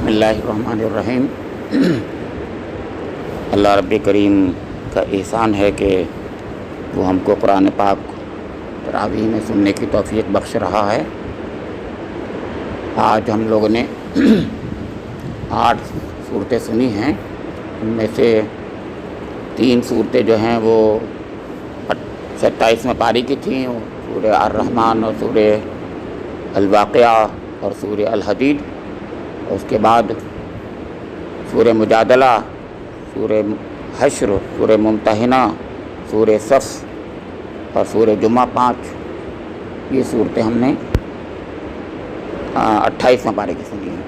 بسم اللہ الرحمن الرحیم۔ اللہ رب کریم کا احسان ہے کہ وہ ہم کو قرآن پاک تراویح میں سننے کی توفیق بخش رہا ہے۔ آج ہم لوگوں نے 8 صورتیں سنی ہیں، ان میں سے 3 صورتیں جو ہیں وہ 27ویں پاری کی تھیں، سورہ الرحمن اور سورہ الواقعہ اور سورہ الحدید، اور اس کے بعد سورہ مجادلہ، سورہ حشر، سورہ ممتحنہ، سورہ صف اور سورہ جمعہ 5۔ یہ صورتیں ہم نے 28ویں پارے کی سنی ہیں،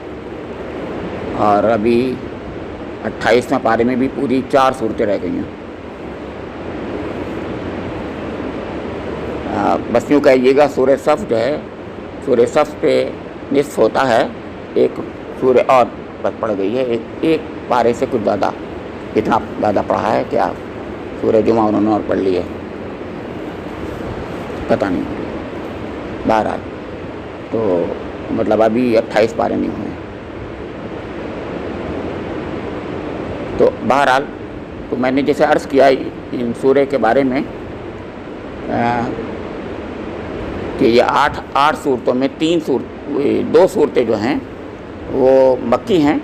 اور ابھی 28ویں پارے میں بھی پوری 4 صورتیں رہ گئی ہیں۔ بس یوں کہیے گا، سورہ صف جو ہے، سورہ صف پہ نصف ہوتا ہے، ایک سورہ اور پڑھ گئی ہے، ایک پارے سے کچھ زیادہ، اتنا زیادہ پڑھا ہے کہ سورہ جمعہ انہوں نے اور پڑھ لی ہے، پتہ نہیں، بہرحال تو مطلب ابھی 28 پارے نہیں ہوئے۔ تو بہرحال تو میں نے جیسے عرض کیا ان سورہ کے بارے میں کہ یہ 8 صورتوں میں 2 صورتیں جو ہیں وہ مکی ہیں،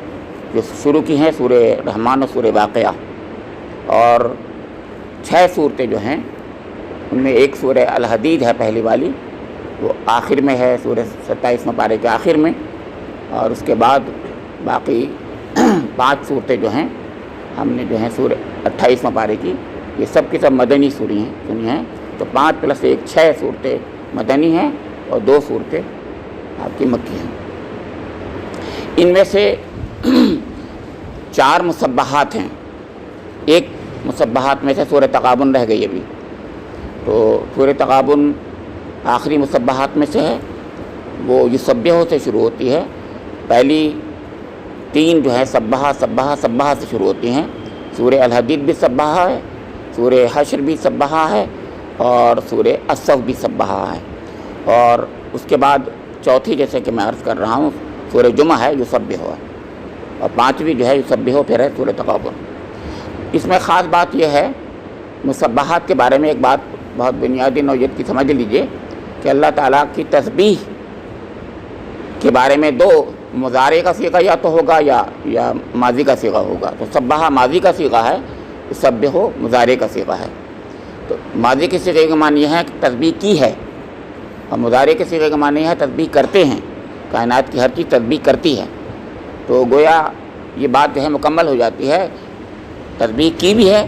جو شروع کی ہیں سورہ رحمان اور سورہ واقعہ، اور 6 صورتیں جو ہیں ان میں ایک سورہ الحدید ہے پہلی والی، وہ آخر میں ہے، سورہ 27ویں پارے کے آخر میں، اور اس کے بعد باقی 5 صورتیں جو ہیں ہم نے جو ہیں سورہ 28ویں پارے کی، یہ سب کی سب مدنی سنی ہیں، تو 5 + 1 6 صورتیں مدنی ہیں اور 2 صورتیں آپ کی مکی ہیں۔ ان میں سے 4 مصبحات ہیں، ایک مصبحات میں سے سورہ تغابن رہ گئی ابھی، تو سورہ تغابن آخری مصبحات میں سے ہے، وہ یسبح سے شروع ہوتی ہے، پہلی 3 جو ہے سبحہ سے شروع ہوتی ہیں، سورہ الحدید بھی سبحہ ہے، سورہ حشر بھی سبحہ ہے، اور سورہ الصف بھی سبحہ ہے، اور اس کے بعد چوتھی جیسے کہ میں عرض کر رہا ہوں سورہ جمعہ ہے یسبح ہے، اور 5ویں جو ہے یسبح پھر ہے سورہ تغابن۔ اس میں خاص بات یہ ہے، مصبحات کے بارے میں ایک بات بہت بنیادی نوعیت کی سمجھ لیجئے کہ اللہ تعالیٰ کی تسبیح کے بارے میں 2 مضارع کا صیغہ یا تو ہوگا یا ماضی کا صیغہ ہوگا، تو سبحہ ماضی کا صیغہ ہے، یسبح مضارع کا صیغہ ہے۔ تو ماضی کے صیغے کا معنی یہ ہے کہ تسبیح کی ہے، اور مضارع کے صیغے کا معنی یہ ہے تسبیح کرتے ہیں، کائنات کی ہر چیز تسبیح کرتی ہے، تو گویا یہ بات جو ہے مکمل ہو جاتی ہے، تسبیح کی بھی ہے،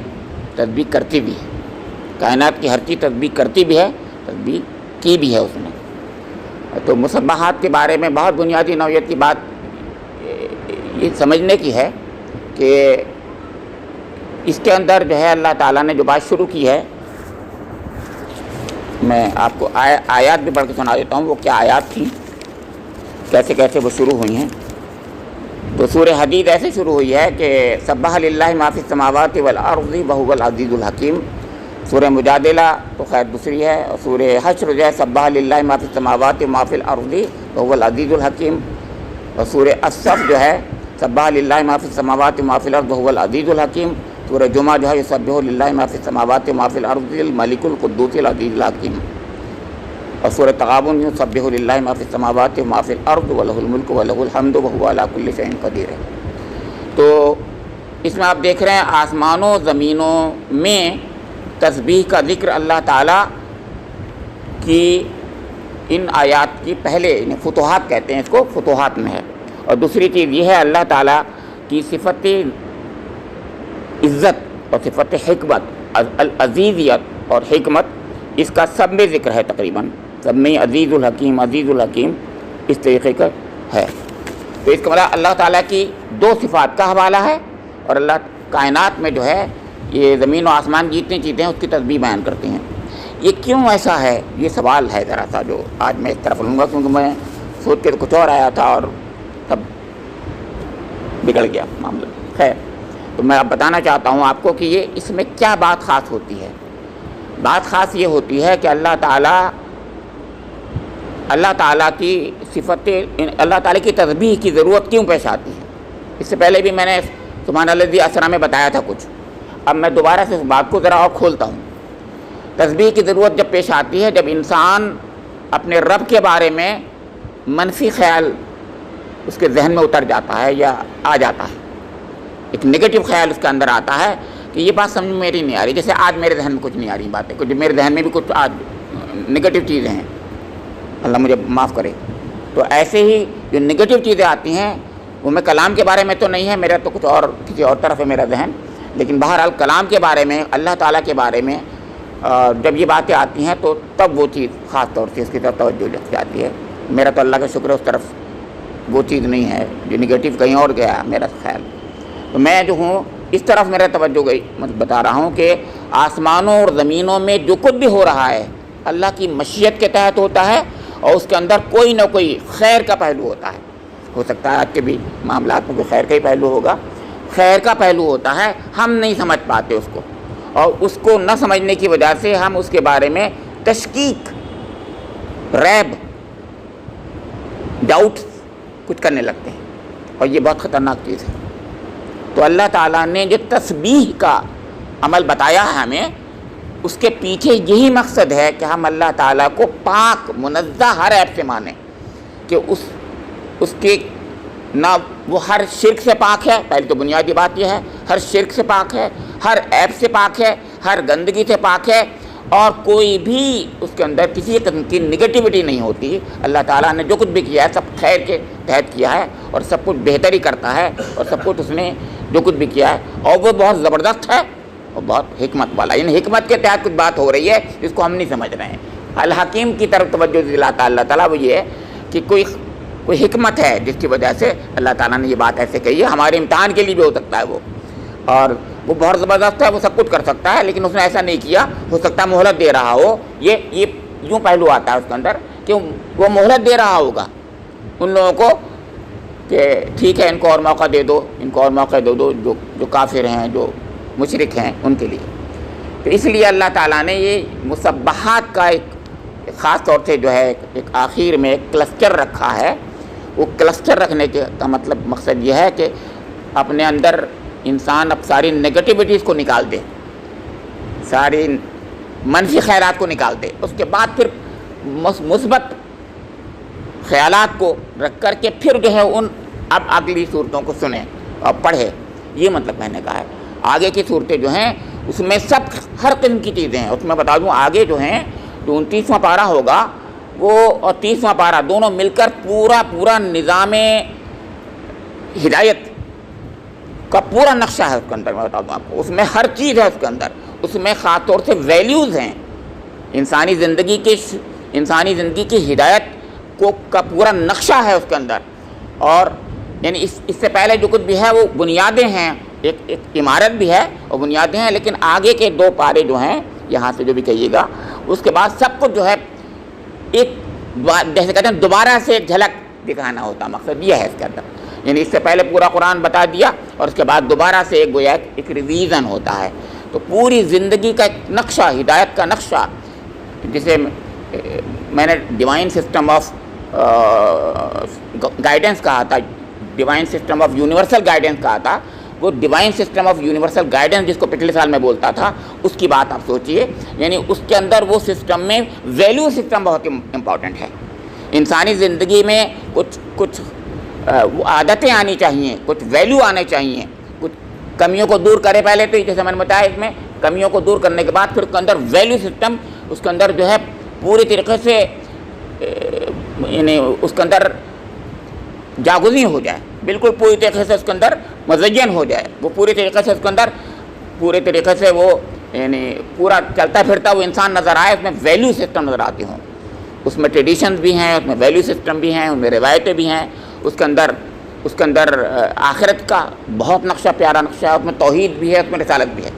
تسبیح کرتی بھی ہے، کائنات کی ہر چیز تسبیح کرتی بھی ہے، تسبیح کی بھی ہے اس نے۔ تو مصبحات کے بارے میں بہت بنیادی نوعیت کی بات یہ سمجھنے کی ہے کہ اس کے اندر جو ہے اللہ تعالیٰ نے جو بات شروع کی ہے، میں آپ کو آیات بھی پڑھ کے سنا دیتا ہوں، وہ کیا آیات تھیں، کیسے وہ شروع ہوئی ہیں۔ تو سورہ حدید ایسے شروع ہوئی ہے کہ سبح للہ ما فی السماوات والارض وہو العزیز الحکیم۔ سورہ مجادلہ تو خیر دوسری ہے، اور سورہ حشر جو ہے سبح للہ ما فی السماوات وما فی الارض وہو العزیز الحکیم، اور سورہ الصف جو ہے سبح للہ ما فی السماوات وما فی الارض وہو العزیز الحکیم۔ سورہ جمعہ جو ہے یسبح للہ ما فی السماوات وما فی الارض الملک القدوس العزیز الحکیم، اور سورہ تغابن یسبح للہ ما فی السماوات وما فی الارض ولہ الملک ولہ الحمد وہو علی کل شیء قدیر ہے۔ تو اس میں آپ دیکھ رہے ہیں آسمانوں زمینوں میں تسبیح کا ذکر اللہ تعالیٰ کی ان آیات کی پہلے فتوحات کہتے ہیں اس کو، فتوحات میں ہے۔ اور دوسری چیز یہ ہے اللہ تعالیٰ کی صفت عزت اور صفت حکمت، العزیزیت اور حکمت، اس کا سب میں ذکر ہے، تقریباً سب میں عزیز الحکیم اس طریقے کا ہے۔ تو اس کا مطلب اللہ تعالیٰ کی 2 صفات کا حوالہ ہے، اور اللہ کائنات میں جو ہے یہ زمین و آسمان جتنی چیزیں ہیں اس کی تسبیح بیان کرتی ہیں۔ یہ کیوں ایسا ہے، یہ سوال ہے ذرا سا جو آج میں اس طرف لوں گا، کیونکہ میں سوچ کے کچھ اور آیا تھا اور تب بگڑ گیا معاملہ۔ خیر، تو میں اب بتانا چاہتا ہوں آپ کو کہ یہ اس میں کیا بات خاص ہوتی ہے۔ بات خاص یہ ہوتی ہے کہ اللہ تعالیٰ کی صفت، اللہ تعالیٰ کی تسبیح کی ضرورت کیوں پیش آتی ہے۔ اس سے پہلے بھی میں نے سبحان الذی اسریٰ میں بتایا تھا کچھ، اب میں دوبارہ سے اس بات کو ذرا اور کھولتا ہوں۔ تسبیح کی ضرورت جب پیش آتی ہے جب انسان اپنے رب کے بارے میں منفی خیال اس کے ذہن میں اتر جاتا ہے یا آ جاتا ہے، ایک نگیٹو خیال اس کے اندر آتا ہے کہ یہ بات سمجھ میری نہیں آ رہی، جیسے آج میرے ذہن میں کچھ نہیں آ رہی باتیں، کچھ میرے ذہن میں بھی کچھ آج نگیٹو چیزیں ہیں، اللہ مجھے معاف کرے۔ تو ایسے ہی جو نگیٹو چیزیں آتی ہیں وہ میں کلام کے بارے میں تو نہیں ہے، میرا تو کچھ اور کسی اور طرف ہے میرا ذہن، لیکن بہرحال کلام کے بارے میں اللہ تعالیٰ کے بارے میں جب یہ باتیں آتی ہیں تو تب وہ چیز خاص طور سے اس کی طرف توجہ جاتی ہے۔ میرا تو اللہ کا شکر ہے اس طرف وہ چیز نہیں ہے جو نگیٹو کہیں اور گیا میرا خیال، تو میں جو ہوں اس طرف میرا توجہ گئی، بتا رہا ہوں کہ آسمانوں اور زمینوں میں جو کچھ بھی ہو رہا ہے اللہ کی مشیت کے تحت ہوتا ہے اور اس کے اندر کوئی نہ کوئی خیر کا پہلو ہوتا ہے۔ ہو سکتا ہے آج کے بھی معاملات میں کوئی خیر کا ہی پہلو ہوگا، خیر کا پہلو ہوتا ہے، ہم نہیں سمجھ پاتے اس کو، اور اس کو نہ سمجھنے کی وجہ سے ہم اس کے بارے میں تشکیک، ریب، ڈاؤٹ کچھ کرنے لگتے ہیں، اور یہ بہت خطرناک چیز ہے۔ تو اللہ تعالیٰ نے جو تسبیح کا عمل بتایا ہے ہمیں، اس کے پیچھے یہی مقصد ہے کہ ہم اللہ تعالیٰ کو پاک، منزہ ہر عیب سے مانیں، کہ اس کے نہ وہ ہر شرک سے پاک ہے، پہلے تو بنیادی بات یہ ہے، ہر شرک سے پاک ہے، ہر عیب سے پاک ہے، ہر گندگی سے پاک ہے، اور کوئی بھی اس کے اندر کسی قسم کی نگیٹیوٹی نہیں ہوتی۔ اللہ تعالیٰ نے جو کچھ بھی کیا ہے سب خیر کے تحت کیا ہے، اور سب کچھ بہتری کرتا ہے، اور سب کچھ اس نے جو کچھ بھی کیا ہے اور وہ بہت زبردست ہے اور بہت حکمت والا، یعنی حکمت کے تحت کچھ بات ہو رہی ہے جس کو ہم نہیں سمجھ رہے ہیں۔ الحکیم کی طرف توجہ دلاتا ہے اللہ تعالیٰ، وہ یہ ہے کہ کوئی حکمت ہے جس کی وجہ سے اللہ تعالیٰ نے یہ بات ایسے کہی ہے، ہمارے امتحان کے لیے بھی ہو سکتا ہے وہ، اور وہ بہت زبردست ہے، وہ سب کچھ کر سکتا ہے، لیکن اس نے ایسا نہیں کیا، ہو سکتا ہے مہلت دے رہا ہو، یہ یوں پہلو آتا ہے اس کے اندر کہ وہ مہلت دے رہا ہوگا ان لوگوں کو کہ ٹھیک ہے ان کو اور موقع دے دو، ان کو اور موقع دے دو جو کافر ہیں، جو مشرک ہیں، ان کے لیے۔ تو اس لیے اللہ تعالیٰ نے یہ مسبحات کا ایک خاص طور سے جو ہے ایک آخر میں ایک کلسٹر رکھا ہے۔ وہ کلسٹر رکھنے کا مطلب مقصد یہ ہے کہ اپنے اندر انسان اب ساری نگیٹیوٹیز کو نکال دے، ساری منفی خیالات کو نکال دے، اس کے بعد پھر مثبت خیالات کو رکھ کر کے پھر جو ہے اب اگلی صورتوں کو سنیں اور پڑھے، یہ مطلب میں نے کہا ہے۔ آگے کی صورتیں جو ہیں اس میں سب ہر قسم کی چیزیں ہیں، اس میں بتا دوں آگے جو ہیں جو 29واں پارہ ہوگا وہ اور 30واں پارہ دونوں مل کر پورا نظام ہدایت کا پورا نقشہ ہے اس کے اندر، میں بتا دوں آپ کو، اس میں ہر چیز ہے اس کے اندر، اس میں خاص طور سے ویلیوز ہیں، انسانی زندگی کی ہدایت کا پورا نقشہ ہے اس کے اندر، اور یعنی اس سے پہلے جو کچھ بھی ہے وہ بنیادیں ہیں، ایک عمارت بھی ہے اور بنیادیں ہیں، لیکن آگے کے 2 پارے جو ہیں یہاں سے جو بھی کہیے گا اس کے بعد سب کچھ جو ہے ایک جیسے کہتے ہیں دوبارہ سے ایک جھلک دکھانا ہوتا، مقصد یہ ہے اس کے اندر، یعنی اس سے پہلے پورا قرآن بتا دیا اور اس کے بعد دوبارہ سے ایک گویا ایک ریویژن ہوتا ہے۔ تو پوری زندگی کا ایک نقشہ، ہدایت کا نقشہ، جسے میں نے ڈیوائن سسٹم آف گائیڈنس کہا تھا، divine system of universal guidance کہا تھا، وہ divine system of universal guidance جس کو پچھلے سال میں بولتا تھا، اس کی بات آپ سوچئے، یعنی اس کے اندر وہ سسٹم میں ویلیو سسٹم بہت امپورٹنٹ ہے۔ انسانی زندگی میں کچھ عادتیں آنی چاہیے، کچھ ویلیو آنے چاہیے، کچھ کمیوں کو دور کرے پہلے، تو جیسے میں نے بتایا اس میں کمیوں کو دور کرنے کے بعد پھر اس کے اندر ویلیو سسٹم اس کے اندر جو ہے پوری طریقے سے یعنی اس کے اندر جاگزیں ہو جائے، بالکل پوری طریقے سے اس کے اندر مزین ہو جائے، وہ پوری طریقے سے اس کے اندر پورے طریقے سے وہ یعنی پورا چلتا پھرتا وہ انسان نظر آئے، اس میں ویلیو سسٹم نظر آتی ہوں، اس میں ٹریڈیشنز بھی ہیں، اس میں ویلیو سسٹم بھی ہیں، اس میں روایتیں بھی ہیں، اس کے اندر آخرت کا بہت نقشہ، پیارا نقشہ ہے، اس میں توحید بھی ہے، اس میں رسالت بھی ہے۔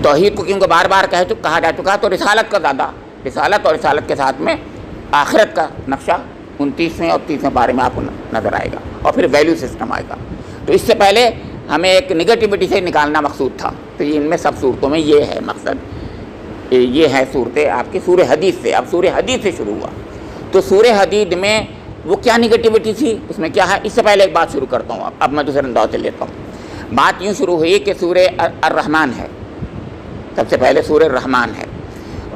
توحید کو کیونکہ بار بار کہا جا چکا، تو رسالت کا زیادہ، رسالت اور رسالت کے ساتھ میں آخرت کا نقشہ 29ویں اور 30ویں پارے میں آپ کو نظر آئے گا، اور پھر ویلیو سسٹم آئے گا۔ تو اس سے پہلے ہمیں ایک نگیٹیوٹی سے نکالنا مقصود تھا، تو ان میں سب صورتوں میں یہ ہے مقصد، یہ ہے صورتیں آپ کی سورہ حدید سے۔ اب سورہ حدید سے شروع ہوا، تو سورہ حدید میں وہ کیا نگیٹیوٹی تھی، اس میں کیا ہے؟ اس سے پہلے ایک بات شروع کرتا ہوں، اب میں دوسرے انداز سے لیتا ہوں۔ بات یوں شروع ہوئی کہ سورہ الرحمن ہے، سب سے پہلے سورہ الرحمن ہے۔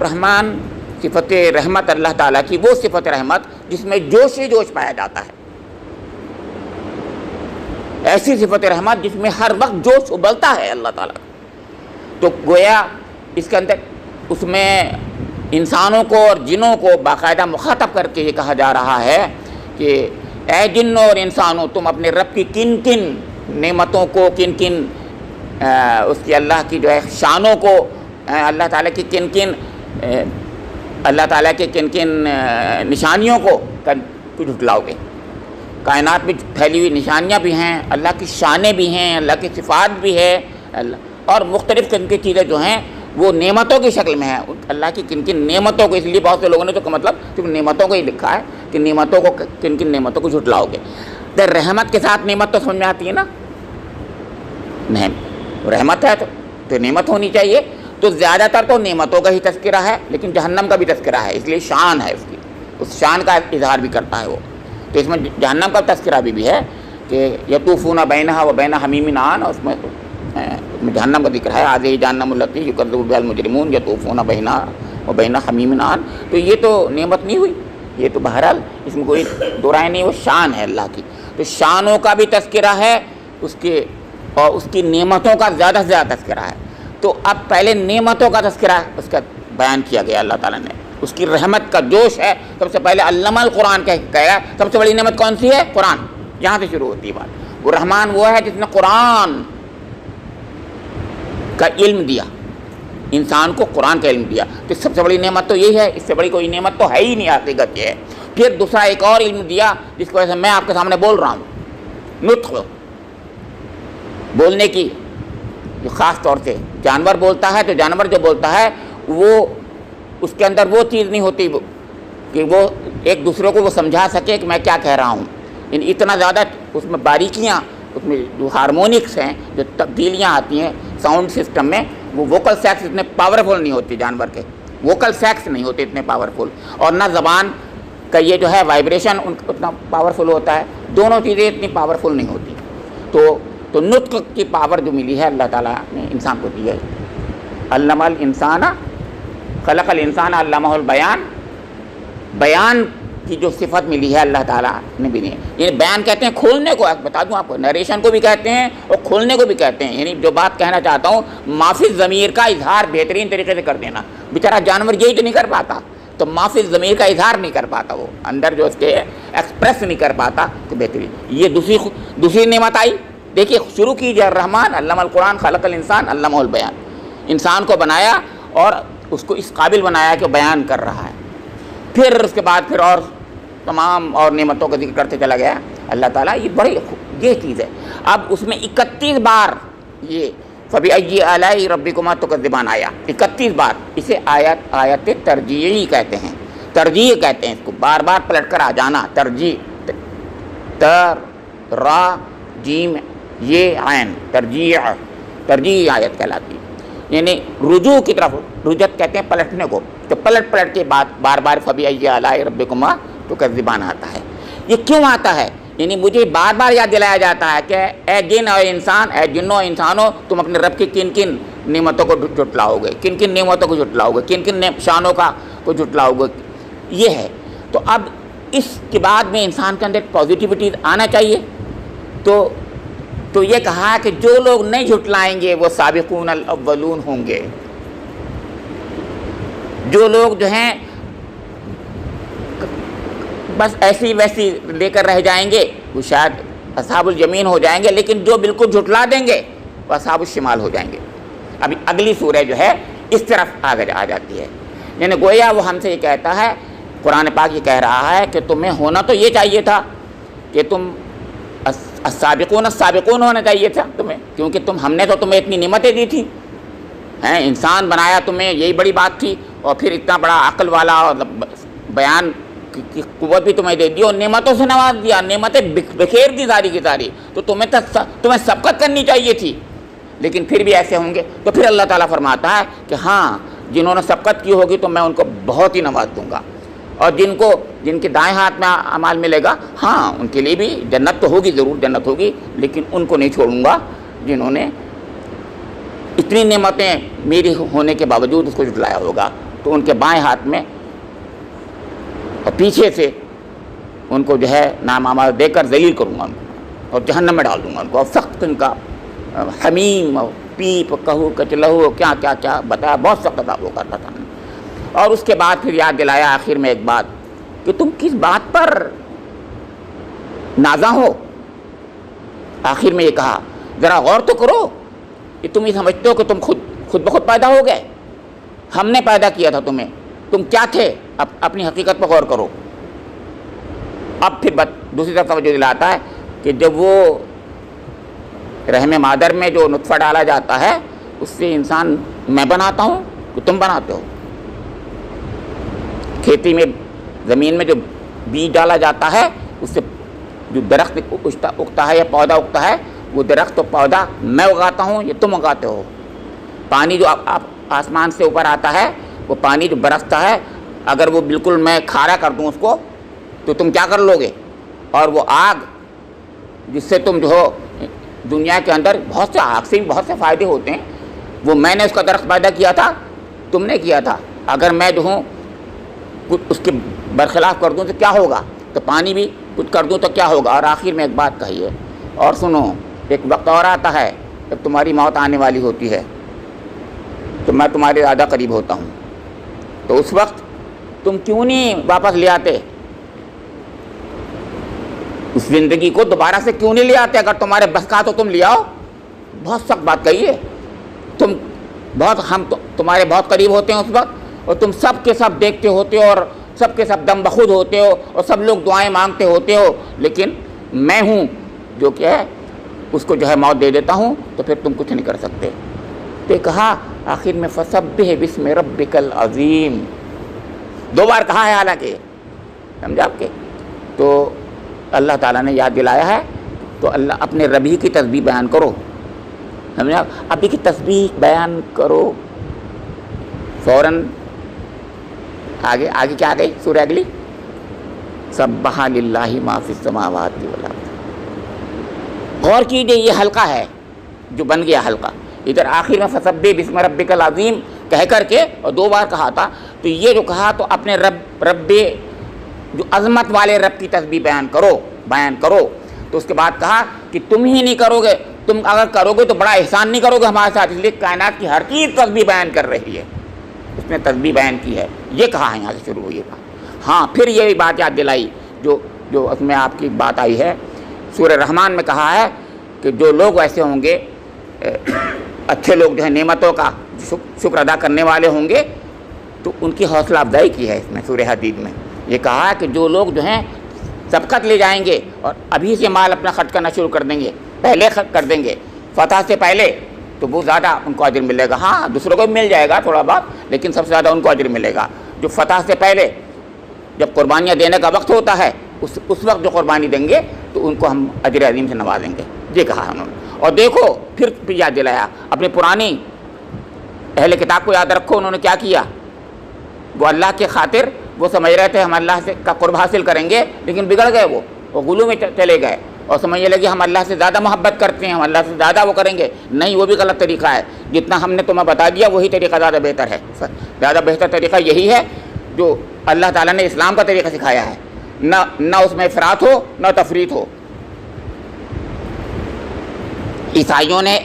رحمان صفت رحمت اللہ تعالیٰ کی، وہ صفت رحمت جس میں جوش ہی جوش پایا جاتا ہے، ایسی صفت رحمت جس میں ہر وقت جوش ابلتا ہے اللہ تعالیٰ کا۔ تو گویا اس کے اندر اس میں انسانوں کو اور جنوں کو باقاعدہ مخاطب کر کے یہ کہا جا رہا ہے کہ اے جنوں اور انسانوں، تم اپنے رب کی کن کن نعمتوں کو، کن کن اس کی اللہ کی جو ہے شانوں کو، اللہ تعالیٰ کی کن کن اللہ تعالیٰ کے کن کن نشانیوں کو جھٹلاؤ گے۔ کائنات میں پھیلی ہوئی نشانیاں بھی ہیں، اللہ کی شانیں بھی ہیں، اللہ کی صفات بھی ہے، اور مختلف قسم کی چیزیں جو ہیں وہ نعمتوں کی شکل میں ہیں۔ اللہ کی کن کن نعمتوں کو، اس لیے بہت سے لوگوں نے تو مطلب صرف نعمتوں کو ہی لکھا ہے کہ نعمتوں کو، کن کن نعمتوں کو جھٹلاؤ گے۔ تو رحمت کے ساتھ نعمت تو سمجھ میں آتی ہے نا، رحمت ہے تو نعمت ہونی چاہیے۔ تو زیادہ تر تو نعمتوں کا ہی تذکرہ ہے، لیکن جہنم کا بھی تذکرہ ہے، اس لیے شان ہے اس کی، اس شان کا اظہار بھی کرتا ہے وہ۔ تو اس میں جہنم کا تذکرہ بھی ہے کہ یطوفون بینہا و بین حمیم آن، اور اس میں جہنم کا ذکر ہے، آذہ جہنم التی یکذب بہا المجرمون یطوفون بینہا و بین حمیم آن۔ تو یہ تو نعمت نہیں ہوئی، یہ تو بہرحال اس میں کوئی دو رائے نہیں، وہ شان ہے اللہ کی۔ تو شانوں کا بھی تذکرہ ہے اس کے، اور اس کی نعمتوں کا زیادہ سے زیادہ تذکرہ ہے۔ تو اب پہلے نعمتوں کا تذکرہ اس کا بیان کیا گیا اللہ تعالیٰ نے، اس کی رحمت کا جوش ہے۔ سب سے پہلے علم القرآن کہہ رہا ہے، سب سے بڑی نعمت کون سی ہے؟ قرآن، یہاں سے شروع ہوتی ہے بات۔ وہ رحمان وہ ہے جس نے قرآن کا علم دیا، انسان کو قرآن کا علم دیا، تو سب سے بڑی نعمت تو یہی ہے، اس سے بڑی کوئی نعمت تو ہے ہی نہیں، حقیقت یہ ہے۔ پھر دوسرا ایک اور علم دیا جس کی وجہ سے میں آپ کے سامنے بول رہا ہوں، نطق، بولنے کی، جو خاص طور سے جانور بولتا ہے تو جانور جو بولتا ہے وہ اس کے اندر وہ چیز نہیں ہوتی کہ وہ ایک دوسرے کو وہ سمجھا سکے کہ میں کیا کہہ رہا ہوں، یعنی اتنا زیادہ اس میں باریکیاں، اس میں جو ہارمونکس ہیں، جو تبدیلیاں آتی ہیں ساؤنڈ سسٹم میں، وہ ووکل سیکس اتنے پاورفل نہیں ہوتی، جانور کے ووکل سیکس نہیں ہوتے اتنے پاورفل، اور نہ زبان کا یہ جو ہے وائبریشن اتنا پاورفل ہوتا ہے، دونوں چیزیں اتنی پاورفل نہیں ہوتی۔ تو نطق کی پاور جو ملی ہے اللہ تعالیٰ نے انسان کو دی ہے۔ علم الانسان خلق الانسان علمہ البیان، بیان کی جو صفت ملی ہے اللہ تعالیٰ نے بھی دی ہے۔ یہ بیان کہتے ہیں کھولنے کو، بتا دوں آپ کو، نریشن کو بھی کہتے ہیں اور کھولنے کو بھی کہتے ہیں، یعنی جو بات کہنا چاہتا ہوں معافی ضمیر کا اظہار بہترین طریقے سے کر دینا۔ بیچارہ جانور یہی تو نہیں کر پاتا، تو معافی ضمیر کا اظہار نہیں کر پاتا، وہ اندر جو اس کے ایکسپریس نہیں کر پاتا، تو بہترین یہ دوسری نعمت آئی۔ دیکھیے شروع کیجیے، الرحمن علم القرآن خلق الانسان علمہ البیان، انسان کو بنایا اور اس کو اس قابل بنایا کہ بیان کر رہا ہے۔ پھر اس کے بعد پھر اور تمام اور نعمتوں کا ذکر کرتے چلا گیا اللہ تعالیٰ۔ یہ بڑی یہ چیز ہے۔ اب اس میں 31 بار یہ فَبِأَيِّ آلَاءِ رَبِّكُمَا تُكَذِّبَانِ آیا، 31 بار، اسے آیت ترجیعی کہتے ہیں، ترجیح کہتے ہیں اس کو، بار بار پلٹ کر آ جانا، ترجیح، را جیم یہ عین، ترجیح آیت کہلاتی ہے، یعنی رجوع کی طرف، رجت کہتے ہیں پلٹنے کو، تو پلٹ کے بعد بار بار فَبِأَيِّ آلَاءِ رَبِّكُمَا تُكَذِّبَانِ آتا ہے۔ یہ کیوں آتا ہے؟ یعنی مجھے بار بار یاد دلایا جاتا ہے کہ اے جن اور انسان، اے جنوں انسانوں، تم اپنے رب کی کن کن نعمتوں کو جھٹلاؤ گے، کن کن نعمتوں کو جھٹلاؤ گے، کن کن شانوں کو جھٹلاؤ گے، یہ ہے۔ تو اب اس کے بعد میں انسان کے اندر پازیٹیوٹی آنا چاہیے، تو یہ کہا کہ جو لوگ نہیں جھٹلائیں گے وہ سابقون الاولون ہوں گے، جو لوگ جو ہیں بس ایسی ویسی لے کر رہ جائیں گے وہ شاید اصحاب الیمین ہو جائیں گے، لیکن جو بالکل جھٹلا دیں گے وہ اصحاب الشمال ہو جائیں گے۔ ابھی اگلی سورہ جو ہے اس طرف آگے آ جاتی ہے، یعنی گویا وہ ہم سے یہ کہتا ہے، قرآن پاک یہ کہہ رہا ہے کہ تمہیں ہونا تو یہ چاہیے تھا کہ تم السابقون ہونا چاہیے تھا تمہیں، کیونکہ ہم نے تو تمہیں اتنی نعمتیں دی تھی، انسان بنایا تمہیں، یہی بڑی بات تھی، اور پھر اتنا بڑا عقل والا اور بیان کی قوت بھی تمہیں دے دی اور نعمتوں سے نواز دیا، نعمتیں بکھیر دی ساری کی ساری، تو تمہیں سبقت کرنی چاہیے تھی، لیکن پھر بھی ایسے ہوں گے۔ تو پھر اللہ تعالیٰ فرماتا ہے کہ ہاں جنہوں نے سبقت کی ہوگی تو میں ان کو بہت ہی نواز دوں گا، اور جن کے دائیں ہاتھ میں اعمال ملے گا، ہاں ان کے لیے بھی جنت تو ہوگی، ضرور جنت ہوگی، لیکن ان کو نہیں چھوڑوں گا جنہوں نے اتنی نعمتیں میری ہونے کے باوجود اس کو جھٹلایا ہوگا۔ تو ان کے بائیں ہاتھ میں اور پیچھے سے ان کو جو ہے نام اعمال دے کر ذلیل کروں گا ان کو اور جہنم میں ڈال دوں گا ان کو، اور سخت ان کا حمیم اور پیپ کہو کچلہو کیا کیا کیا بتایا، بہت سخت عذاب وہ کرتا تھا۔ اور اس کے بعد پھر یاد دلایا آخر میں ایک بات کہ تم کس بات پر نازاں ہو۔ آخر میں یہ کہا ذرا غور تو کرو، کہ تم یہ سمجھتے ہو کہ تم خود بخود پیدا ہو گئے، ہم نے پیدا کیا تھا تمہیں، تم کیا تھے، اپنی حقیقت پر غور کرو۔ اب پھر دوسری طرف توجہ دلاتا ہے کہ جب وہ رحم مادر میں جو نطفہ ڈالا جاتا ہے اس سے انسان میں بناتا ہوں کہ تم بناتے ہو۔ کھیتی میں زمین میں جو بیج ڈالا جاتا ہے اس سے جو درخت اگتا ہے یا پودا اگتا ہے، وہ درخت و پودا میں اگاتا ہوں یا تم اگاتے ہو۔ پانی جو آسمان سے اوپر آتا ہے، وہ پانی جو برستا ہے، اگر وہ بالکل میں کھارا کر دوں اس کو تو تم کیا کر لو گے؟ اور وہ آگ جس سے تم جو ہو دنیا کے اندر بہت سے آگ سے بھی بہت سے فائدے ہوتے ہیں، وہ میں نے اس کا درخت پیدا کیا تھا، تم نے کیا تھا، اگر میں جو ہوں اس کے برخلاف کر دوں تو کیا ہوگا؟ تو پانی بھی کچھ کر دوں تو کیا ہوگا؟ اور آخر میں ایک بات کہی ہے، اور سنو ایک وقت اور آتا ہے جب تمہاری موت آنے والی ہوتی ہے تو میں تمہارے زیادہ قریب ہوتا ہوں، تو اس وقت تم کیوں نہیں واپس لے آتے اس زندگی کو، دوبارہ سے کیوں نہیں لے آتے؟ اگر تمہارے بس کا تو تم لے آؤ۔ بہت سخت بات کہی ہے، ہم تمہارے بہت قریب ہوتے ہیں اس وقت، اور تم سب کے سب دیکھتے ہوتے ہو اور سب کے سب دم بخود ہوتے ہو اور سب لوگ دعائیں مانگتے ہوتے ہو، لیکن میں ہوں جو کہ ہے اس کو جو ہے موت دے دیتا ہوں، تو پھر تم کچھ نہیں کر سکتے۔ تو کہا آخر میں فسبح بسم ربک العظیم، 2 بار کہا ہے حالانکہ، سمجھا آپ کے؟ تو اللہ تعالیٰ نے یاد دلایا ہے، تو اللہ اپنے ربی کی تسبیح بیان کرو، سمجھا؟ ابھی کی تسبیح بیان کرو، فوراً آگے کیا آ گئی سورہ اگلی؟ سبح للہ ما فی السماوات والارض۔ غور کیجیے، یہ حلقہ ہے جو بن گیا حلقہ، ادھر آخر میں فسبح بسم ربک العظیم کہہ کر کے اور 2 بار کہا تھا، تو یہ جو کہا تو اپنے رب جو عظمت والے رب کی تسبیح بیان کرو، تو اس کے بعد کہا کہ تم ہی نہیں کرو گے، تم اگر کرو گے تو بڑا احسان نہیں کرو گے ہمارے ساتھ، اس لیے کائنات کی ہر چیز تسبیح بیان کر رہی ہے، اس نے تسبیح بیان کی ہے، یہ کہا ہے، یہاں سے شروع ہوئی ہے۔ ہاں پھر یہ بات یاد دلائی جو اس میں آپ کی بات آئی ہے، سورہ رحمان میں کہا ہے کہ جو لوگ ایسے ہوں گے، اچھے لوگ جو ہیں نعمتوں کا شکر ادا کرنے والے ہوں گے، تو ان کی حوصلہ افزائی کی ہے اس میں سورہ حدید میں۔ یہ کہا کہ جو لوگ جو ہیں سبقت لے جائیں گے اور ابھی سے مال اپنا خرچ کرنا شروع کر دیں گے، پہلے خرچ کر دیں گے فتح سے پہلے، تو وہ زیادہ ان کو اجر ملے گا۔ ہاں دوسروں کو بھی مل جائے گا تھوڑا بہت، لیکن سب سے زیادہ ان کو اجر ملے گا جو فتح سے پہلے، جب قربانیاں دینے کا وقت ہوتا ہے اس وقت جو قربانی دیں گے تو ان کو ہم اجر عظیم سے نوازیں گے، یہ کہا انہوں نے۔ اور دیکھو پھر یاد دلایا اپنے پرانی اہل کتاب کو، یاد رکھو انہوں نے کیا کیا، وہ اللہ کے خاطر وہ سمجھ رہے تھے ہم اللہ سے کا قرب حاصل کریں گے، لیکن بگڑ گئے، وہ غلو میں چلے گئے اور سمجھنے لگے ہم اللہ سے زیادہ محبت کرتے ہیں، ہم اللہ سے زیادہ وہ کریں گے۔ نہیں، وہ بھی غلط طریقہ ہے، جتنا ہم نے تمہیں بتا دیا وہی طریقہ زیادہ بہتر ہے، زیادہ بہتر طریقہ یہی ہے جو اللہ تعالیٰ نے اسلام کا طریقہ سکھایا ہے، نہ اس میں افراط ہو نہ تفریط ہو۔ عیسائیوں نے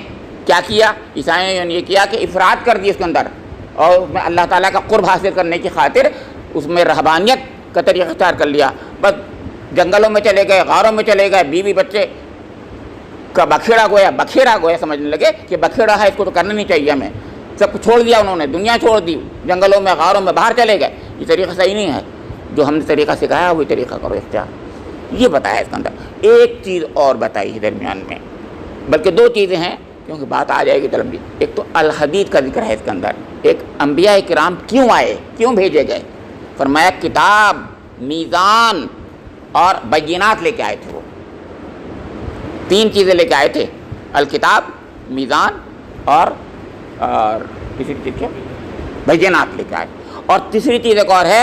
کیا کیا؟ عیسائیوں نے یہ کیا کہ افراط کر دی اس کے اندر، اور اس میں اللہ تعالیٰ کا قرب حاصل کرنے کی خاطر اس میں رہبانیت کا طریقہ اختیار کر لیا، بس جنگلوں میں چلے گئے، غاروں میں چلے گئے، بیوی بچے کا بکھیڑا گویا سمجھنے لگے کہ بکھیڑا ہے، اس کو تو کرنا نہیں چاہیے ہمیں، سب کچھ چھوڑ دیا انہوں نے، دنیا چھوڑ دی، جنگلوں میں غاروں میں باہر چلے گئے۔ یہ طریقہ صحیح نہیں ہے، جو ہم نے طریقہ سکھایا وہی طریقہ کرو اختیار، یہ بتایا اس کے اندر۔ ایک چیز اور بتائی ہے درمیان میں، بلکہ 2 چیزیں ہیں کیونکہ بات آ جائے گی طرف بھی۔ ایک تو الحدید کا ذکر ہے اس کے اندر، ایک انبیاء کرام کیوں آئے، کیوں بھیجے گئے؟ فرمایا کتاب، میزان اور بینات لے کے آئے تھے، وہ 3 چیزیں لے کے آئے تھے، الکتاب، میزان اور تیسری چیز کیا؟ بینات لے کے آئے۔ اور تیسری چیز ایک اور ہے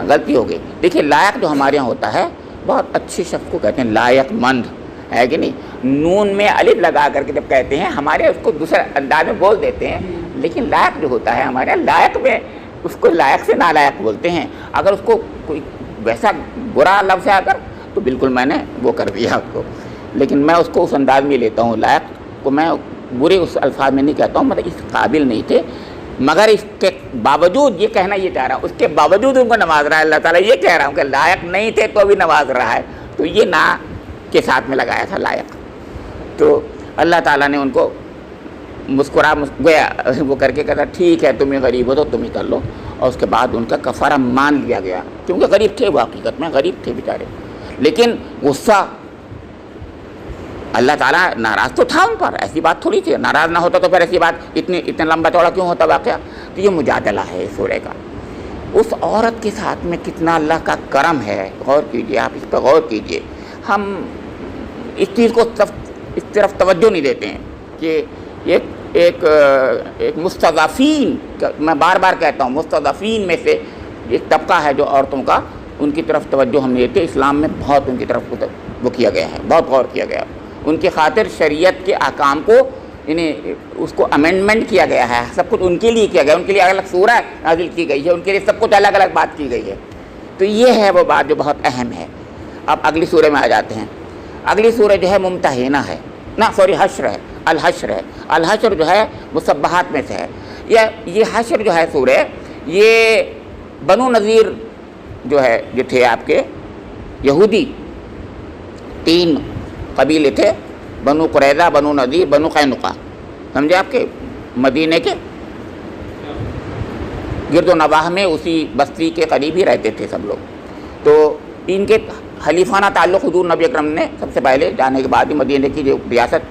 غلطی ہو گئی. دیکھیے لائق جو ہمارے یہاں ہوتا ہے بہت اچھی شخص کو کہتے ہیں لائق مند, ہے کہ نہیں. نون میں الف لگا کر کے جب کہتے ہیں ہمارے اس کو دوسرے انداز میں بول دیتے ہیں, لیکن لائق جو ہوتا ہے ہمارے یہاں لائق میں اس کو لائق سے نالائق بولتے ہیں. اگر اس کو کوئی ویسا برا لفظ ہے اگر تو بالکل میں نے وہ کر دیا اس کو, لیکن میں اس کو اس انداز میں لیتا ہوں. لائق کو میں برے اس الفاظ میں نہیں کہتا ہوں, مطلب اس قابل نہیں تھے, مگر اس کے باوجود یہ کہنا یہ چاہ رہا ہوں اس کے باوجود ان کو نواز رہا ہے اللہ تعالیٰ. یہ کہہ رہا ہوں کہ لائق نہیں تھے تو بھی نواز رہا ہے, تو یہ نا کے ساتھ میں لگایا تھا لائق. تو اللہ تعالیٰ نے ان کو مسکرا گیا وہ کر کے کہتا ٹھیک ہے تمہیں غریب ہو تو تم ہی کر لو, اور اس کے بعد ان کا کفارہ مان لیا گیا, کیونکہ غریب تھے وہ, حقیقت میں غریب تھے بیچارے. لیکن غصہ اللہ تعالیٰ ناراض تو تھا ان پر, ایسی بات تھوڑی تھی, ناراض نہ ہوتا تو پھر ایسی بات اتنا لمبا چوڑا کیوں ہوتا واقعہ. تو یہ مجادلہ ہے اس سورہ کا. اس عورت کے ساتھ میں کتنا اللہ کا کرم ہے, غور کیجئے, آپ اس پہ غور کیجئے. ہم اس چیز کو اس طرف توجہ نہیں دیتے ہیں کہ ایک مستضعفین, میں بار بار کہتا ہوں مستضعفین میں سے ایک طبقہ ہے جو عورتوں کا, ان کی طرف توجہ ہم نہیں دیتے. اسلام میں بہت ان کی طرف وہ کیا گیا ہے, بہت غور کیا گیا. ان کی خاطر شریعت کے احکام کو یعنی اس کو امینڈمنٹ کیا گیا ہے, سب کچھ ان کے لیے کیا گیا, ان کے لیے الگ سورہ نازل کی گئی ہے, ان کے لیے سب کچھ الگ الگ بات کی گئی ہے. تو یہ ہے وہ بات جو بہت اہم ہے. اب اگلی سورہ میں آ جاتے ہیں. اگلی سورہ جو ہے ممتحنہ ہے, حشر ہے, الحشر ہے. الحشر جو ہے مسبحات میں سے ہے. یہ حشر جو ہے سورہ, یہ بنو نذیر جو تھے آپ کے یہودی, 3 قبیلے تھے, بنو قریظہ, بنو نذیر, بنو قینقاع, سمجھے آپ کے مدینے کے گرد و نواح میں اسی بستی کے قریب ہی رہتے تھے سب لوگ. تو ان کے حلیفانہ تعلق حضور نبی اکرم نے سب سے پہلے جانے کے بعد ہی مدینے کی جو ریاست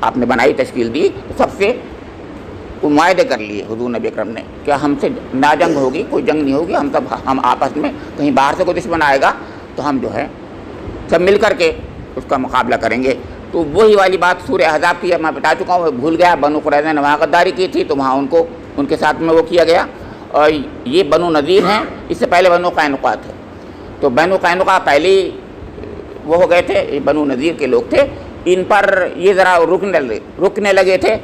آپ نے بنائی, تشکیل دی, تو سب سے معاہدے کر لیے حضور نبی اکرم نے کہ ہم سے نہ جنگ ہوگی, کوئی جنگ نہیں ہوگی, ہم آپس میں کہیں باہر سے کوئی دشمن آئے گا تو ہم جو ہے سب مل کر کے اس کا مقابلہ کریں گے. تو وہی والی بات سورہ احزاب کی میں بتا چکا ہوں, بھول گیا. بنو قریظہ نے وہاں غداری کی تھی تو وہاں ان کے ساتھ میں وہ کیا گیا. اور یہ بنو نذیر ہیں, اس سے پہلے بنو قینقاع تھے. تو بنو قینقاع پہلے وہ ہو گئے تھے, بنو نذیر کے لوگ تھے. ان پر یہ ذرا رکنے لگے تھے.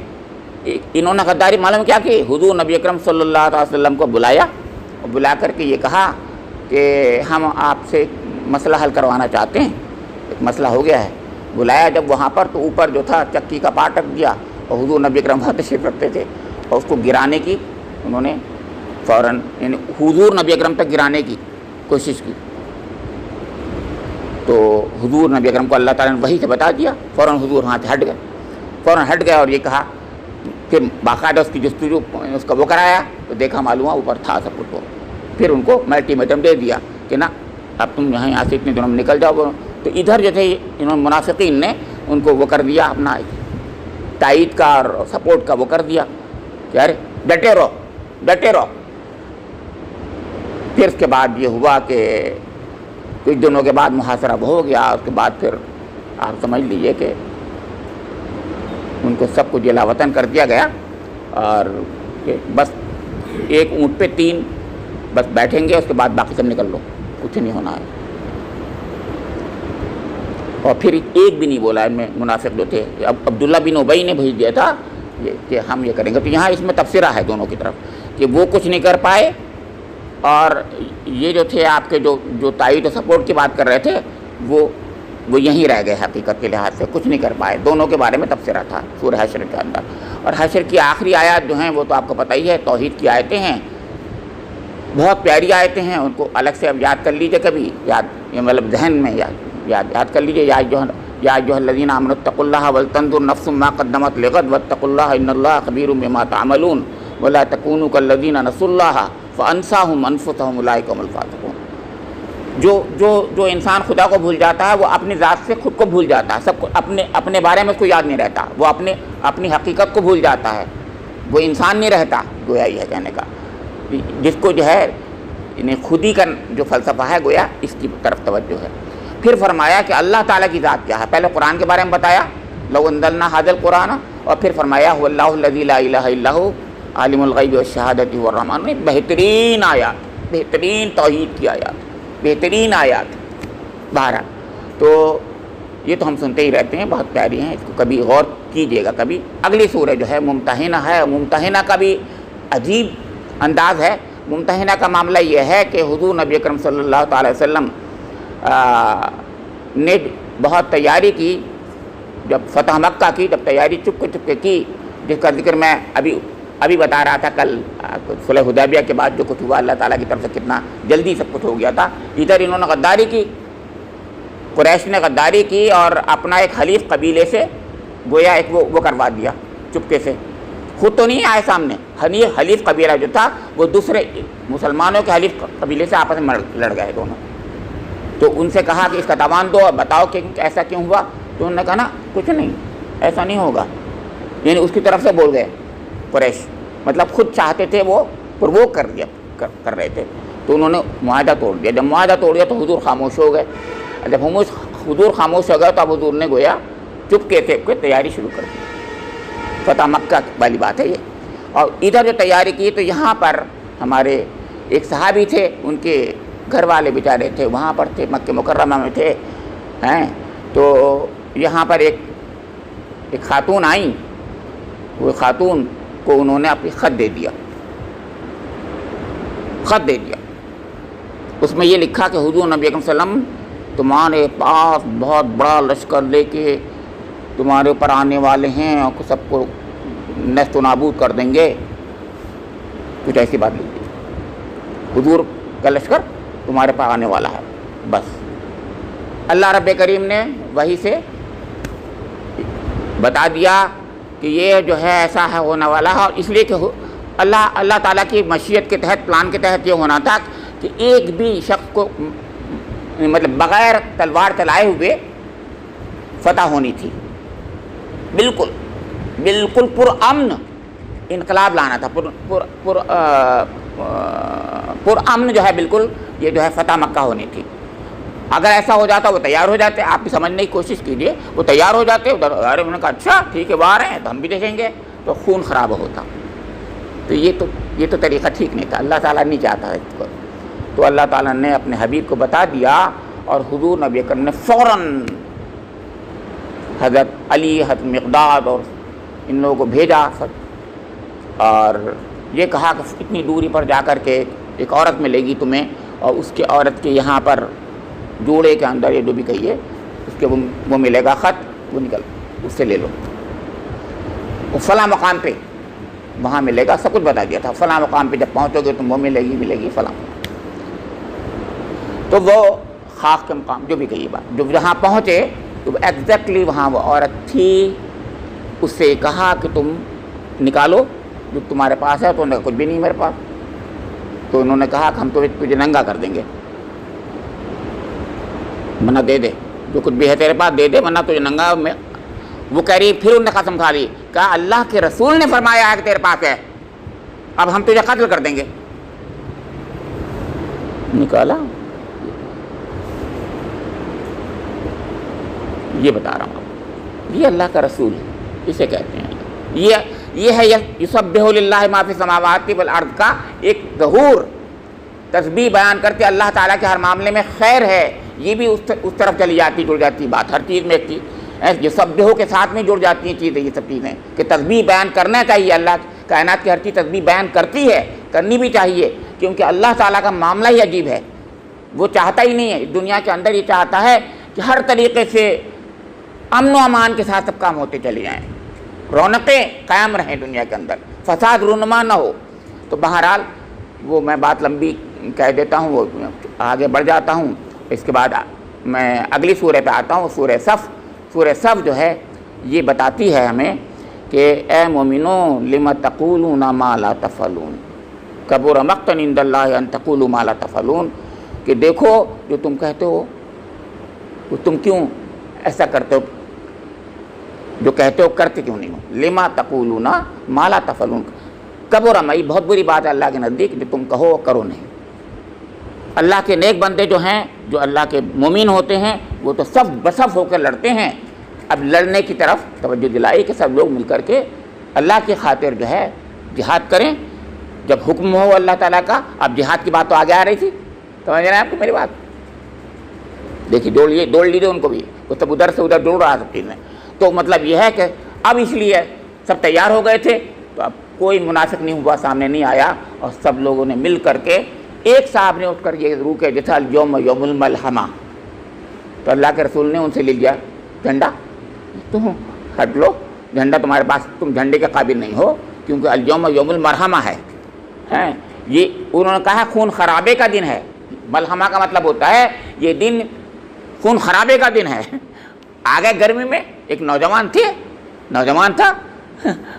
انہوں نے غداری معلوم کیا کہ حضور نبی اکرم صلی اللہ علیہ وسلم کو بلایا, اور بلا کر کے یہ کہا کہ ہم آپ سے مسئلہ حل کروانا چاہتے ہیں, ایک مسئلہ ہو گیا ہے. بلایا جب وہاں پر تو اوپر جو تھا چکی کا پاٹ رکھ دیا, اور حضور نبی اکرم وہاں تشریف رکھتے تھے, اور اس کو گرانے کی انہوں نے فوراً یعنی حضور نبی اکرم تک گرانے کی کوشش کی. تو حضور نبی اکرم کو اللہ تعالیٰ نے وحی سے بتا دیا, فوراً حضور وہاں سے ہٹ گئے, اور یہ کہا, پھر باقاعدہ اس کی جستجو اس کا وہ کرایا تو دیکھا معلوم ہوا اوپر تھا سب کچھ. پھر ان کو الٹیمیٹم دے دیا کہ نا اب تم یہاں سے اتنے دنوں میں نکل جاؤ. تو ادھر جو تھے انہوں منافقین نے ان کو وہ کر دیا, اپنا تائید کا اور سپورٹ کا وہ کر دیا کہ ارے ڈٹے رہو. پھر اس کے بعد یہ ہوا کہ کچھ دنوں کے بعد محاصرہ ہو گیا. اس کے بعد پھر آپ سمجھ لیجئے کہ ان کو سب کو جلا وطن کر دیا گیا, اور بس ایک اونٹ پہ 3 بس بیٹھیں گے, اس کے بعد باقی سب نکل لو, کچھ نہیں ہونا ہے. اور پھر ایک بھی نہیں بولا ان میں منافق جو تھے. اب عبداللہ بن ابی نے بھیج دیا تھا کہ ہم یہ کریں گے. تو یہاں اس میں تبصرہ ہے دونوں کی طرف کہ وہ کچھ نہیں کر پائے, اور یہ جو تھے آپ کے جو تائید و سپورٹ کی بات کر رہے تھے وہ یہیں رہ گئے حقیقت کے لحاظ سے, کچھ نہیں کر پائے. دونوں کے بارے میں تبصرہ تھا سورہ حشر کے اندر. اور حشر کی آخری آیات جو ہیں وہ تو آپ کو پتہ ہی ہے, توحید کی آیتیں ہیں, بہت پیاری آیتیں ہیں. ان کو الگ سے اب یاد کر لیجئے کبھی, مطلب ذہن میں یاد کر لیجئے. یا ایھا الذین آمنوا اتقوا اللہ ولتنظر نفس ما قدمت لغد واتقوا اللہ ان اللہ خبیر بما تعملون ولا تکونوا کالذین نسوا اللہ فانساہم انفسہم اولئک هم الفاسقون. جو انسان خدا کو بھول جاتا ہے وہ اپنی ذات سے خود کو بھول جاتا ہے, سب کو اپنے بارے میں اس کو یاد نہیں رہتا, وہ اپنی حقیقت کو بھول جاتا ہے, وہ انسان نہیں رہتا. گویا یہ ہے کہنے کا, جس کو جو ہے خودی کا جو فلسفہ ہے گویا اس کی طرف توجہ ہے. پھر فرمایا کہ اللہ تعالیٰ کی ذات کیا ہے. پہلے قرآن کے بارے میں بتایا, لو انزلنا ھذا القرآن, اور پھر فرمایا هو اللہ الذی لا الہ الا هو عالم الغیب والشہادۃ هو الرحمن. بہترین آیات, بہترین توحید کی آیات, بہترین آیات. بہرحال تو یہ تو ہم سنتے ہی رہتے ہیں, بہت پیاری ہیں, اس کو کبھی غور کیجئے گا. کبھی اگلی سورہ جو ہے ممتحنہ ہے, ممتحنہ کا بھی عجیب انداز ہے. ممتحنہ کا معاملہ یہ ہے کہ حضور نبی اکرم صلی اللہ تعالی وسلم نے بہت تیاری کی, جب فتح مکہ کی, جب تیاری چپکے کی, جس کا ذکر میں ابھی بتا رہا تھا کل, صلح حدیبیہ کے بعد جو کچھ ہوا اللہ تعالیٰ کی طرف سے کتنا جلدی سب کچھ ہو گیا تھا. ادھر انہوں نے غداری کی, قریش نے غداری کی اور اپنا ایک حلیف قبیلے سے گویا ایک وہ کروا دیا چپکے سے. خود تو نہیں آئے سامنے, حلیف قبیلہ جو تھا وہ دوسرے مسلمانوں کے حلیف قبیلے سے آپس میں لڑ گئے دونوں. تو ان سے کہا کہ اس کا تاوان دو, بتاؤ کہ ایسا کیوں ہوا. تو انہوں نے کہا نا کچھ نہیں, ایسا نہیں ہوگا. یعنی اس کی طرف سے بول گئے قریش, مطلب خود چاہتے تھے, وہ پرووک کر رہے تھے. تو انہوں نے معاہدہ توڑ دیا. جب معاہدہ توڑ دیا تو حضور خاموش ہو گئے. جب حضور خاموش ہو گئے تو اب حضور نے گویا چپکے سے تیاری شروع کر دی. فتح مکہ والی بات ہے یہ. اور ادھر جو تیاری کی تو یہاں پر ہمارے ایک صحابی تھے, ان کے گھر والے بیچارے تھے وہاں پر تھے, مکہ مکرمہ میں تھے ہیں. تو یہاں پر ایک خاتون آئیں, وہ خاتون کو انہوں نے اپنی خط دے دیا. اس میں یہ لکھا کہ حضور نبی اکرم صلی اللہ علیہ وسلم تمہارے پاس بہت بڑا لشکر لے کے تمہارے اوپر آنے والے ہیں اور سب کو نیست و نابود کر دیں گے. کچھ ایسی بات لکھ دی, حضور کا لشکر تمہارے پاس آنے والا ہے. بس اللہ رب کریم نے وحی سے بتا دیا کہ یہ جو ہے ایسا ہے ہونے والا ہے. اور اس لیے کہ اللہ تعالیٰ کی مشیت کے تحت, پلان کے تحت یہ ہونا تھا کہ ایک بھی شخص کو مطلب بغیر تلوار چلائے ہوئے فتح ہونی تھی. بالکل پرامن انقلاب لانا تھا, پرامن جو ہے بالکل یہ جو ہے فتح مکہ ہونی تھی. اگر ایسا ہو جاتا وہ تیار ہو جاتے, آپ بھی سمجھنے کی کوشش کیجئے, وہ تیار ہو جاتے ادھر. انہوں نے کہا اچھا ٹھیک ہے وہ آ رہے ہیں تو ہم بھی دیکھیں گے, تو خون خراب ہوتا. تو یہ تو طریقہ ٹھیک نہیں تھا, اللہ تعالیٰ نہیں چاہتا ہے اس کو. تو اللہ تعالیٰ نے اپنے حبیب کو بتا دیا اور حضور نبی اکرم نے فوراً حضرت علی, حضرت مقداد اور ان لوگوں کو بھیجا اور یہ کہا کہ اتنی دوری پر جا کر کے ایک عورت ملے گی تمہیں, اور اس کے عورت کے یہاں پر جوڑے کے اندر یہ جو بھی کہیے اس کے وہ ملے گا خط, وہ نکل اس سے لے لو. وہ فلاں مقام پہ وہاں ملے گا, سب کچھ بتا دیا تھا. فلاں مقام پہ جب پہنچو گے تم وہ ملے گی فلاں. تو وہ خاک کے مقام جو بھی کہیے بات, جو جہاں پہنچے تو ایگزیکٹلی وہاں وہ عورت تھی. اس سے کہا کہ تم نکالو جو تمہارے پاس ہے. تو انہوں نے کچھ بھی نہیں میرے پاس. تو انہوں نے کہا کہ ہم تجھے ننگا کر دیں گے, منہ دے دے, جو کچھ بھی ہے تیرے پاس دے دے ورنہ تجھے ننگا. وہ کہہ رہی, پھر انہوں نے قسم کھا لی, کہا اللہ کے رسول نے فرمایا ہے کہ تیرے پاس ہے, اب ہم تجھے قتل کر دیں گے. نکالا, یہ بتا رہا ہوں یہ اللہ کا رسول اسے کہتے ہیں. یہ ہے یسبح للہ ما فی السماوات والارض کا ایک ظہور, تسبیح بیان کرتے اللہ تعالیٰ کے ہر معاملے میں خیر ہے. یہ بھی اس طرف چلی جاتی, جڑ جاتی بات. ہر چیز میں ایک چیز یسبح کے ساتھ میں جڑ جاتی ہیں چیزیں, یہ سب چیزیں کہ تسبیح بیان کرنا چاہیے. اللہ کائنات کی ہر چیز تسبیح بیان کرتی ہے, کرنی بھی چاہیے, کیونکہ اللہ تعالیٰ کا معاملہ ہی عجیب ہے. وہ چاہتا ہی نہیں ہے دنیا کے اندر, یہ چاہتا ہے کہ ہر طریقے سے امن و امان کے ساتھ سب کام ہوتے چلے جائیں, رونقیں قائم رہیں دنیا کے اندر, فساد رونما نہ ہو. تو بہرحال وہ میں بات لمبی کہہ دیتا ہوں, وہ آگے بڑھ جاتا ہوں. اس کے بعد میں اگلی سورہ پہ آتا ہوں, سورہ صف. سورہ صف جو ہے یہ بتاتی ہے ہمیں کہ اے مومنوں لم تقولون ما لا تفعلون کبر مقتا عند اللہ ان تقولوا ما لا تفعلون, کہ دیکھو جو تم کہتے ہو وہ تم کیوں ایسا کرتے ہو, جو کہتے ہو کرتے کیوں نہیں ہو. لما تقولون ما لا تفعلون, کبر, یہ بہت بری بات ہے اللہ کے نزدیک جو تم کہو کرو نہیں. اللہ کے نیک بندے جو ہیں, جو اللہ کے مومن ہوتے ہیں, وہ تو صف بصف ہو کر لڑتے ہیں. اب لڑنے کی طرف توجہ دلائی کہ سب لوگ مل کر کے اللہ کی خاطر جو ہے جہاد کریں, جب حکم ہو اللہ تعالیٰ کا. اب جہاد کی بات تو آگے آ رہی تھی, سمجھ رہے ہیں آپ کو میری بات؟ دیکھیے دوڑ لیجیے ان کو بھی, وہ سب ادھر سے ادھر دوڑ رہا سب چیز میں. تو مطلب یہ ہے کہ اب اس لیے سب تیار ہو گئے تھے, تو اب کوئی منافق نہیں ہوا, سامنے نہیں آیا, اور سب لوگوں نے مل کر کے ایک صاحب نے اٹھ کر یہ روکے جیسا اليوم یوم الملحمہ. تو اللہ کے رسول نے ان سے لے لیا جھنڈا, تم ہٹ لو جھنڈا, تمہارے پاس تم جھنڈے کے قابل نہیں ہو, کیونکہ اليوم یوم المرحمہ ہے. یہ انہوں نے کہا خون خرابے کا دن ہے. ملحمہ کا مطلب ہوتا ہے یہ دن خون خرابے کا دن ہے. آگے گرمی میں ایک نوجوان تھا,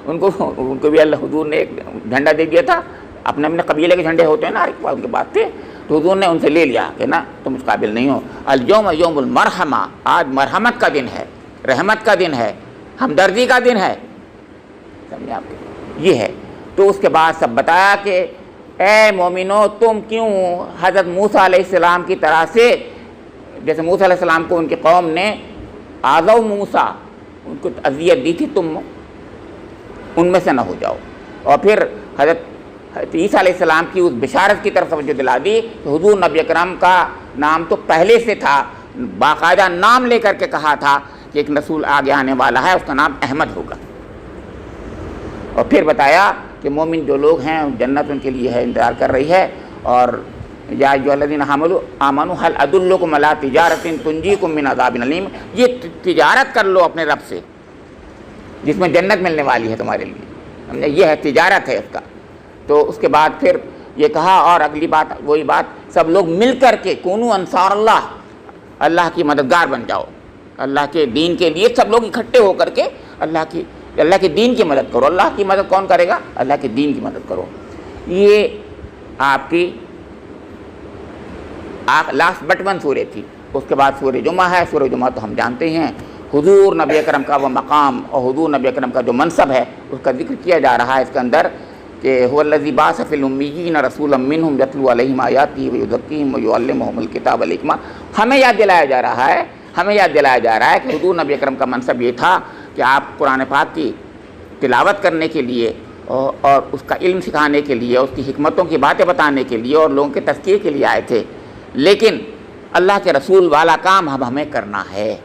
ان کو بھی اللہ حضور نے ایک جھنڈا دے دیا تھا. اپنے قبیلے کے جھنڈے ہوتے ہیں نا, ایک ان کے بات تھے, تو حضور نے ان سے لے لیا کہ نا تم اس قابل نہیں ہو. اليوم یوم المرحمہ, آج مرحمت کا دن ہے, رحمت کا دن ہے, ہمدردی کا دن ہے. سمجھے آپ یہ ہے. تو اس کے بعد سب بتایا کہ اے مومنو, تم کیوں حضرت موسیٰ علیہ السلام کی طرح سے, جیسے موسیٰ علیہ السلام کو ان کی قوم نے آذوا موسیٰ, ان کو اذیت دی تھی, تم ان میں سے نہ ہو جاؤ. اور پھر حضرت عیسیٰ علیہ السلام کی اس بشارت کی طرف توجہ دلا دی کہ حضور نبی اکرم کا نام تو پہلے سے تھا, باقاعدہ نام لے کر کے کہا تھا کہ ایک رسول آگے آنے والا ہے, اس کا نام احمد ہوگا. اور پھر بتایا کہ مومن جو لوگ ہیں جنت ان کے لیے ہے, انتظار کر رہی ہے. اور یا ایھا الذین آمنوا هل ادلکم علی تجارۃ تنجیکم من عذاب الیم, یہ تجارت کر لو اپنے رب سے جس میں جنت ملنے والی ہے تمہارے لیے. سمجھے, یہ ہے تجارت ہے اس کا. تو اس کے بعد پھر یہ کہا, اور اگلی بات وہی بات, سب لوگ مل کر کے کونوا انصار اللہ, اللہ کی مددگار بن جاؤ, اللہ کے دین کے لیے سب لوگ اکٹھے ہو کر کے اللہ کے دین کی مدد کرو. اللہ کی مدد کون کرے گا؟ اللہ کے دین کی مدد کرو. یہ آپ کی لاسٹ بٹ ون سورہ تھی. اس کے بعد سورہ جمعہ ہے. سورہ جمعہ تو ہم جانتے ہیں, حضور نبی اکرم کا وہ مقام اور حضور نبی اکرم کا جو منصب ہے اس کا ذکر کیا جا رہا ہے اس کے اندر, کہ هو الذی بعث فی الامیین رسولا منہم یتلو علیہم آیاتہ ویزکیہم ویعلمہم الکتاب والحکمہ. ہمیں یاد دلایا جا رہا ہے کہ حضور نبی اکرم کا منصب یہ تھا کہ آپ قرآن پاک کی تلاوت کرنے کے لیے اور اس کا علم سکھانے کے لیے, اس کی حکمتوں کی باتیں بتانے کے لیے اور لوگوں کے تذکیر کے لیے آئے تھے. لیکن اللہ کے رسول والا کام اب ہمیں کرنا ہے,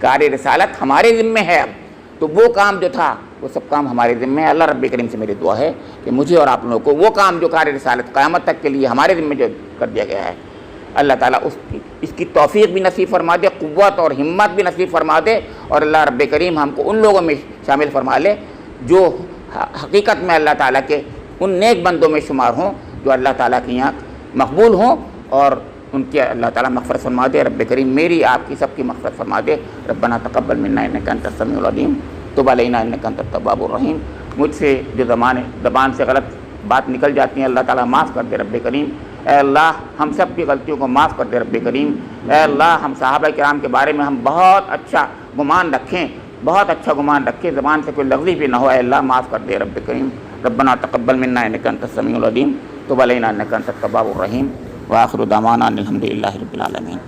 کار رسالت ہمارے ذمہ ہے. اب تو وہ کام جو تھا وہ سب کام ہمارے ذمہ ہے. اللہ رب کریم سے میری دعا ہے کہ مجھے اور آپ لوگوں کو وہ کام جو کار رسالت قیامت تک کے لیے ہمارے ذمہ جو کر دیا گیا ہے, اللہ تعالیٰ اس کی توفیق بھی نصیب فرما دے, قوت اور ہمت بھی نصیب فرما دے, اور اللہ رب کریم ہم کو ان لوگوں میں شامل فرما لے جو حقیقت میں اللہ تعالیٰ کے ان نیک بندوں میں شمار ہوں جو اللہ تعالیٰ کے یہاں مقبول ہوں, اور ان کی اللہ تعالیٰ مغفرت فرما دے. رب کریم میری آپ کی سب کی مغفرت فرما دے. ربنا تقبل منا انک انت السمیع العلیم تب علینا انک انت التواب الرحیم. مجھ سے جو زبان سے غلط بات نکل جاتی ہیں اللہ تعالیٰ معاف کر دے رب کریم. اے اللہ ہم سب کی غلطیوں کو معاف کر دے رب کریم. اے اللہ ہم صحابہ کرام کے بارے میں ہم بہت اچھا گمان رکھیں, زبان سے کوئی لغزش بھی نہ ہو. اے اللہ معاف کر دے رب کریم. ربنا تقبل منا انک انت السمیع العلیم تب علینا انک انت التواب الرحیم. وآخر دعوانا الحمد للہ رب العالمین.